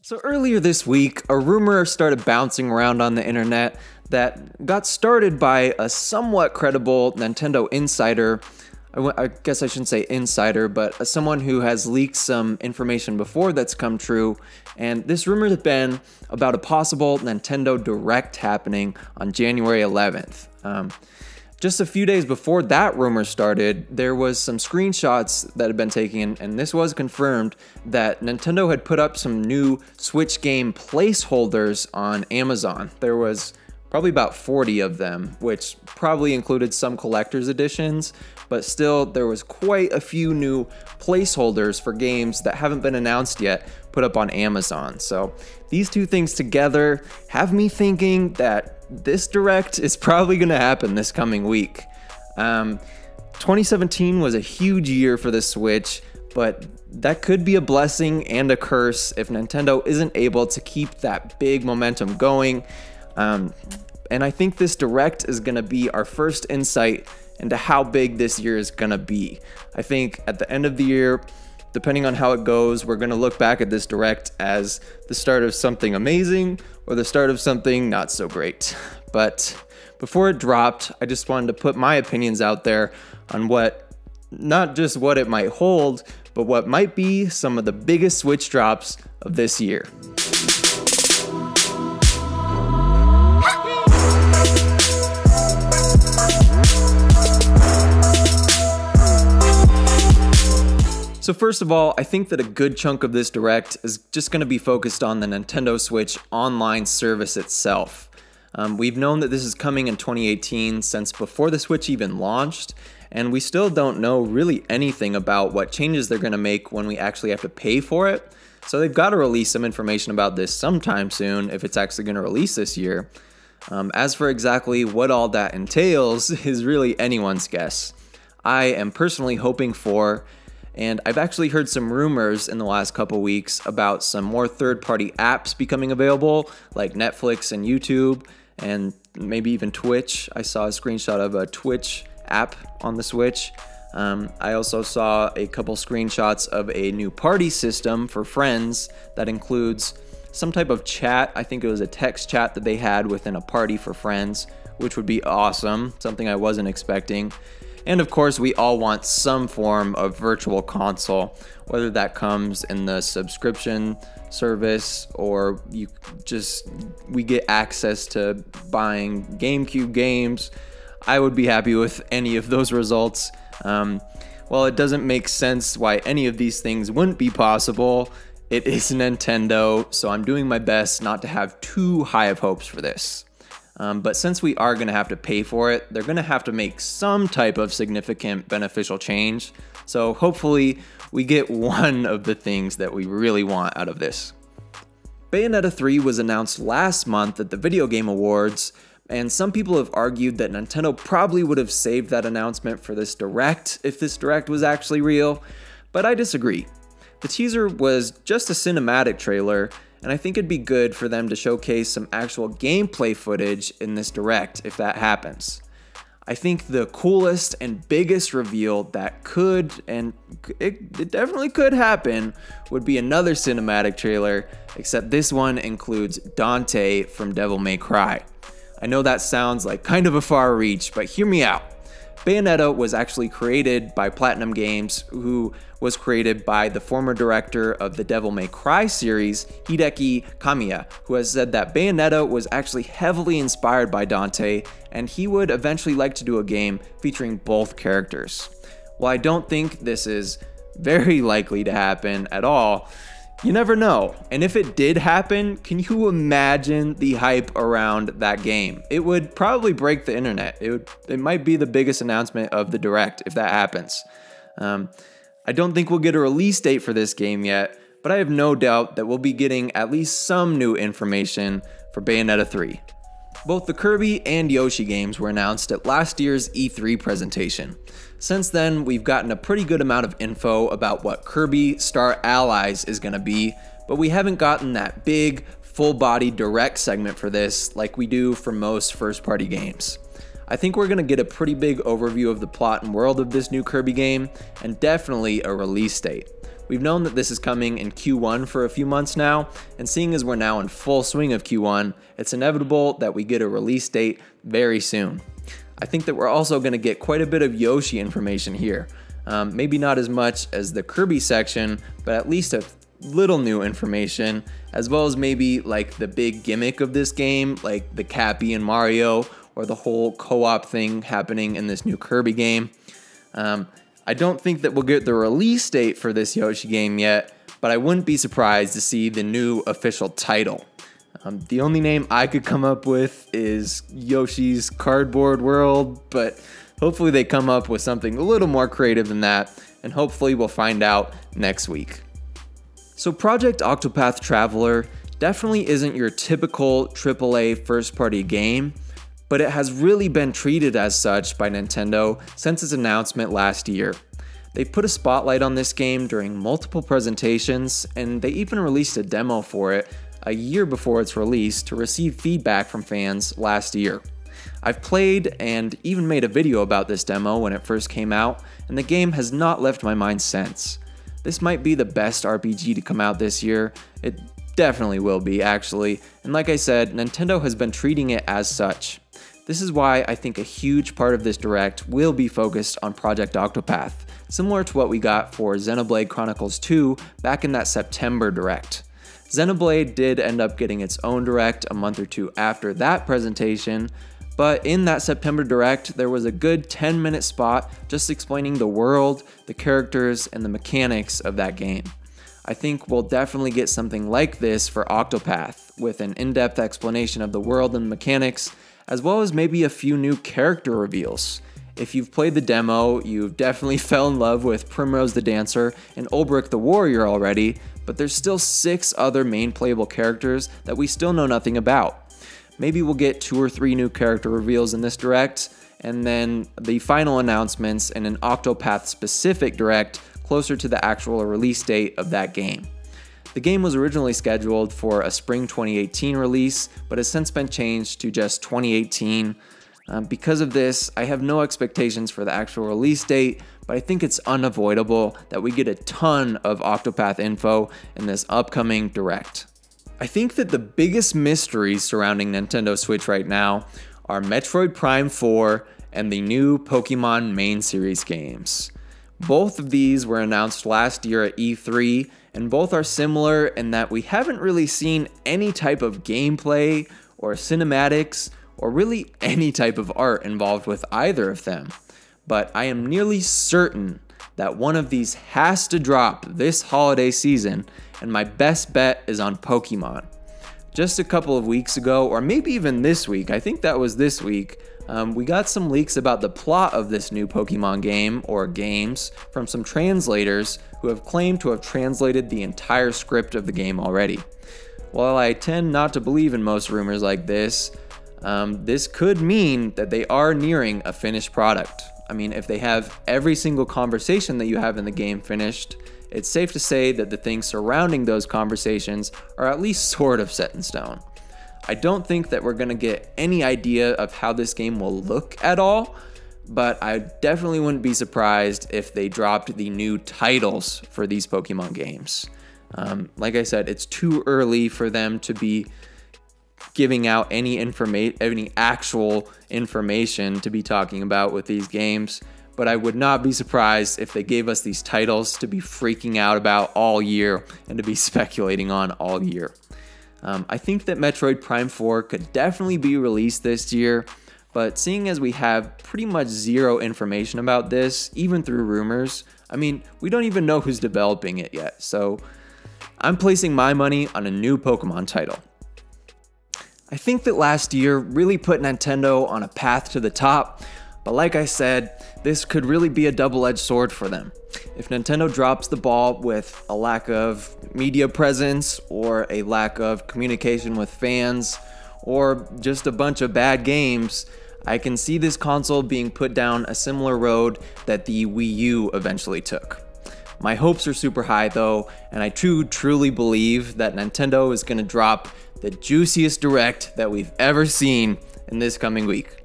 So earlier this week, a rumor started bouncing around on the internet that got started by a somewhat credible Nintendo insider. I guess I shouldn't say insider, but someone who has leaked some information before that's come true. And this rumor has been about a possible Nintendo Direct happening on January 11th. Just a few days before that rumor started, there was some screenshots that had been taken, and this was confirmed that Nintendo had put up some new Switch game placeholders on Amazon. There was probably about 40 of them, which probably included some collector's editions, but still there was quite a few new placeholders for games that haven't been announced yet put up on Amazon. So these two things together have me thinking that this Direct is probably going to happen this coming week. 2017 was a huge year for the Switch, but that could be a blessing and a curse if Nintendo isn't able to keep that big momentum going. And I think this Direct is going to be our first insight into how big this year is going to be. I think at the end of the year, depending on how it goes, we're going to look back at this Direct as the start of something amazing or the start of something not so great. But before it dropped, I just wanted to put my opinions out there on not just what it might hold, but what might be some of the biggest Switch drops of this year. So first of all, I think that a good chunk of this Direct is just going to be focused on the Nintendo Switch online service itself. We've known that this is coming in 2018 since before the Switch even launched, and we still don't know really anything about what changes they're going to make when we actually have to pay for it. So they've got to release some information about this sometime soon if it's actually going to release this year. As for exactly what all that entails is really anyone's guess. I am personally hoping for, and I've actually heard some rumors in the last couple weeks about some more third-party apps becoming available, like Netflix and YouTube, and maybe even Twitch. I saw a screenshot of a Twitch app on the Switch. I also saw a couple screenshots of a new party system for friends that includes some type of chat. I think it was a text chat that they had within a party for friends, which would be awesome, something I wasn't expecting. And of course, we all want some form of virtual console, whether that comes in the subscription service or we get access to buying GameCube games. I would be happy with any of those results. While it doesn't make sense why any of these things wouldn't be possible, it is Nintendo, so I'm doing my best not to have too high of hopes for this. But since we are going to have to pay for it, they're going to have to make some type of significant beneficial change. So hopefully we get one of the things that we really want out of this. Bayonetta 3 was announced last month at the Video Game Awards, and some people have argued that Nintendo probably would have saved that announcement for this Direct if this Direct was actually real, but I disagree. The teaser was just a cinematic trailer, and I think it'd be good for them to showcase some actual gameplay footage in this Direct if that happens. I think the coolest and biggest reveal that could, and it definitely could happen, would be another cinematic trailer, except this one includes Dante from Devil May Cry. I know that sounds like kind of a far reach, but hear me out. Bayonetta was actually created by Platinum Games, who was created by the former director of the Devil May Cry series, Hideki Kamiya, who has said that Bayonetta was actually heavily inspired by Dante, and he would eventually like to do a game featuring both characters. While I don't think this is very likely to happen at all, you never know. And if it did happen, can you imagine the hype around that game? It would probably break the internet. It might be the biggest announcement of the Direct if that happens. I don't think we'll get a release date for this game yet, but I have no doubt that we'll be getting at least some new information for Bayonetta 3. Both the Kirby and Yoshi games were announced at last year's E3 presentation. Since then, we've gotten a pretty good amount of info about what Kirby Star Allies is going to be, but we haven't gotten that big, full-body Direct segment for this like we do for most first-party games. I think we're going to get a pretty big overview of the plot and world of this new Kirby game, and definitely a release date. We've known that this is coming in Q1 for a few months now, and seeing as we're now in full swing of Q1, it's inevitable that we get a release date very soon. I think that we're also going to get quite a bit of Yoshi information here. Maybe not as much as the Kirby section, but at least a little new information, as well as maybe like the big gimmick of this game, like the Cappy and Mario, or the whole co-op thing happening in this new Kirby game. I don't think that we'll get the release date for this Yoshi game yet, but I wouldn't be surprised to see the new official title. The only name I could come up with is Yoshi's Cardboard World, but hopefully they come up with something a little more creative than that, and hopefully we'll find out next week. So Project Octopath Traveler definitely isn't your typical AAA first-party game, but it has really been treated as such by Nintendo since its announcement last year. They put a spotlight on this game during multiple presentations, and they even released a demo for it a year before its release to receive feedback from fans last year. I've played and even made a video about this demo when it first came out, and the game has not left my mind since. This might be the best RPG to come out this year. It definitely will be, actually, and like I said, Nintendo has been treating it as such. This is why I think a huge part of this direct will be focused on Project Octopath, similar to what we got for Xenoblade Chronicles 2 back in that September direct. Xenoblade did end up getting its own direct a month or two after that presentation, but in that September direct there was a good 10-minute spot just explaining the world, the characters, and the mechanics of that game. I think we'll definitely get something like this for Octopath, with an in-depth explanation of the world and mechanics, as well as maybe a few new character reveals. If you've played the demo, you've definitely fell in love with Primrose the Dancer and Ulbrich the Warrior already, but there's still 6 other main playable characters that we still know nothing about. Maybe we'll get 2 or 3 new character reveals in this direct, and then the final announcements in an Octopath specific direct closer to the actual release date of that game. The game was originally scheduled for a spring 2018 release, but has since been changed to just 2018. Because of this, I have no expectations for the actual release date, but I think it's unavoidable that we get a ton of Octopath info in this upcoming direct. I think that the biggest mysteries surrounding Nintendo Switch right now are Metroid Prime 4 and the new Pokemon main series games. Both of these were announced last year at E3, and both are similar in that we haven't really seen any type of gameplay or cinematics or really any type of art involved with either of them. But I am nearly certain that one of these has to drop this holiday season, and my best bet is on Pokemon. Just a couple of weeks ago, or maybe even this week, I think that was this week, we got some leaks about the plot of this new Pokemon game, or games, from some translators who have claimed to have translated the entire script of the game already. While I tend not to believe in most rumors like this, this could mean that they are nearing a finished product. I mean, if they have every single conversation that you have in the game finished, it's safe to say that the things surrounding those conversations are at least sort of set in stone. I don't think that we're going to get any idea of how this game will look at all, but I definitely wouldn't be surprised if they dropped the new titles for these Pokemon games. Like I said, it's too early for them to be giving out any actual information to be talking about with these games, but I would not be surprised if they gave us these titles to be freaking out about all year and to be speculating on all year. I think that Metroid Prime 4 could definitely be released this year, but seeing as we have pretty much zero information about this, even through rumors, I mean, we don't even know who's developing it yet, so I'm placing my money on a new Pokemon title. I think that last year really put Nintendo on a path to the top, but like I said, this could really be a double-edged sword for them. If Nintendo drops the ball with a lack of media presence, or a lack of communication with fans, or just a bunch of bad games, I can see this console being put down a similar road that the Wii U eventually took. My hopes are super high though, and I truly believe that Nintendo is going to drop the juiciest direct that we've ever seen in this coming week.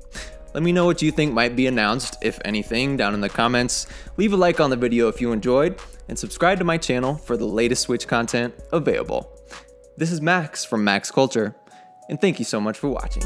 Let me know what you think might be announced, if anything, down in the comments. Leave a like on the video if you enjoyed, and subscribe to my channel for the latest Switch content available. This is Max from Max Culture, and thank you so much for watching.